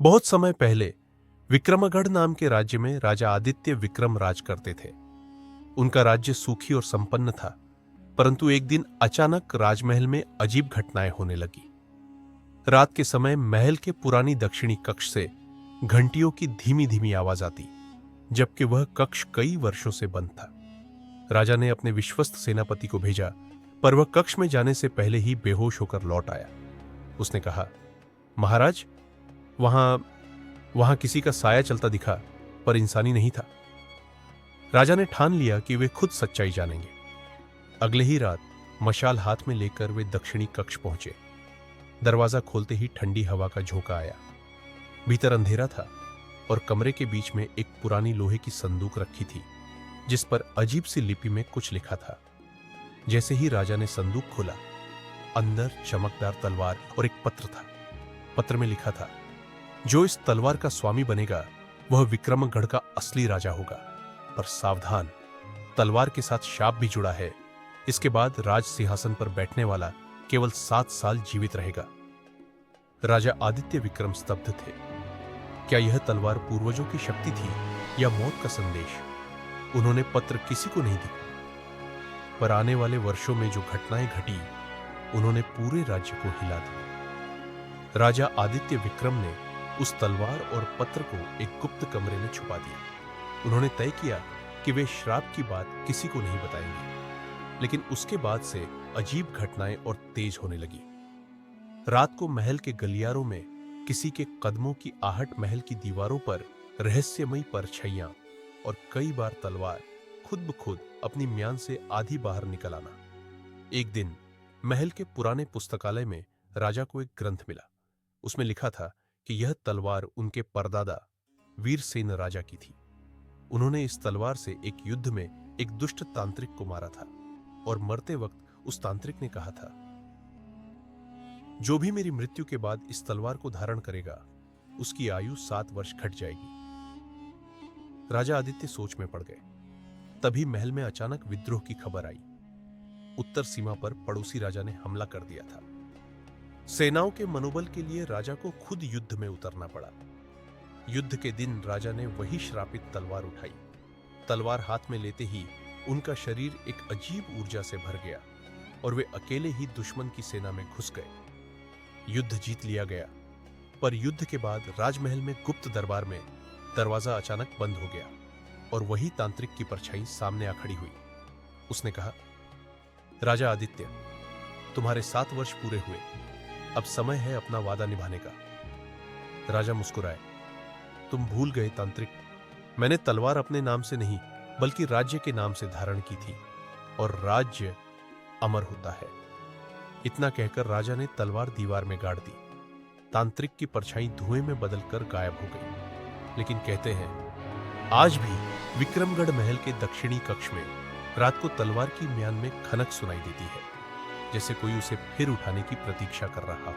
बहुत समय पहले विक्रमगढ़ नाम के राज्य में राजा आदित्य विक्रम राज करते थे। उनका राज्य सुखी और संपन्न था, परंतु एक दिन अचानक राजमहल में अजीब घटनाएं होने लगी। रात के समय महल के पुरानी दक्षिणी कक्ष से घंटियों की धीमी धीमी आवाज आती, जबकि वह कक्ष कई वर्षों से बंद था। राजा ने अपने विश्वस्त सेनापति को भेजा, पर वह कक्ष में जाने से पहले ही बेहोश होकर लौट आया। उसने कहा, महाराज, वहां किसी का साया चलता दिखा, पर इंसानी नहीं था। राजा ने ठान लिया कि वे खुद सच्चाई जानेंगे। अगले ही रात मशाल हाथ में लेकर वे दक्षिणी कक्ष पहुंचे। दरवाजा खोलते ही ठंडी हवा का झोंका आया। भीतर अंधेरा था और कमरे के बीच में एक पुरानी लोहे की संदूक रखी थी, जिस पर अजीब सी लिपि में कुछ लिखा था। जैसे ही राजा ने संदूक खोला, अंदर चमकदार तलवार और एक पत्र था। पत्र में लिखा था, जो इस तलवार का स्वामी बनेगा वह विक्रमगढ़ का असली राजा होगा, पर सावधान, तलवार के साथ शाप भी जुड़ा है। इसके बाद राज सिंहासन पर बैठने वाला केवल 7 साल जीवित रहेगा। राजा आदित्य विक्रम स्तब्ध थे। क्या यह तलवार पूर्वजों की शक्ति थी या मौत का संदेश? उन्होंने पत्र किसी को नहीं दिया, पर आने वाले वर्षों में जो घटनाएं घटी, उन्होंने पूरे राज्य को हिला दिया। राजा आदित्य विक्रम ने उस तलवार और पत्र को एक गुप्त कमरे में छुपा दिया। उन्होंने तय किया कि वे श्राप की बात किसी को नहीं बताएंगे, लेकिन उसके बाद से अजीब घटनाएं और तेज होने लगी। रात को महल के गलियारों में किसी के कदमों की आहट, महल की दीवारों पर रहस्यमयी परछाइयां और कई बार तलवार खुद ब खुद अपनी म्यान से आधी बाहर निकल आना। एक दिन महल के पुराने पुस्तकालय में राजा को एक ग्रंथ मिला। उसमें लिखा था कि यह तलवार उनके परदादा वीरसेन राजा की थी। उन्होंने इस तलवार से एक युद्ध में एक दुष्ट तांत्रिक को मारा था और मरते वक्त उस तांत्रिक ने कहा था, जो भी मेरी मृत्यु के बाद इस तलवार को धारण करेगा, उसकी आयु 7 वर्ष घट जाएगी। राजा आदित्य सोच में पड़ गए। तभी महल में अचानक विद्रोह की खबर आई। उत्तर सीमा पर पड़ोसी राजा ने हमला कर दिया था। सेनाओं के मनोबल के लिए राजा को खुद युद्ध में उतरना पड़ा। युद्ध के दिन राजा ने वही श्रापित तलवार उठाई। तलवार हाथ में लेते ही उनका शरीर एक अजीब ऊर्जा से भर गया और वे अकेले ही दुश्मन की सेना में घुस गए। युद्ध जीत लिया गया, पर युद्ध के बाद राजमहल में गुप्त दरबार में दरवाजा अचानक बंद हो गया और वही तांत्रिक की परछाई सामने आ खड़ी हुई। उसने कहा, राजा आदित्य, तुम्हारे 7 वर्ष पूरे हुए, अब समय है अपना वादा निभाने का। राजा मुस्कुराए, तुम भूल गए तांत्रिक, मैंने तलवार अपने नाम से नहीं बल्कि राज्य के नाम से धारण की थी, और राज्य अमर होता है। इतना कहकर राजा ने तलवार दीवार में गाड़ दी। तांत्रिक की परछाई धुएं में बदलकर गायब हो गई। लेकिन कहते हैं, आज भी विक्रमगढ़ महल के दक्षिणी कक्ष में रात को तलवार की म्यान में खनक सुनाई देती है, जैसे कोई उसे फिर उठाने की प्रतीक्षा कर रहा हो।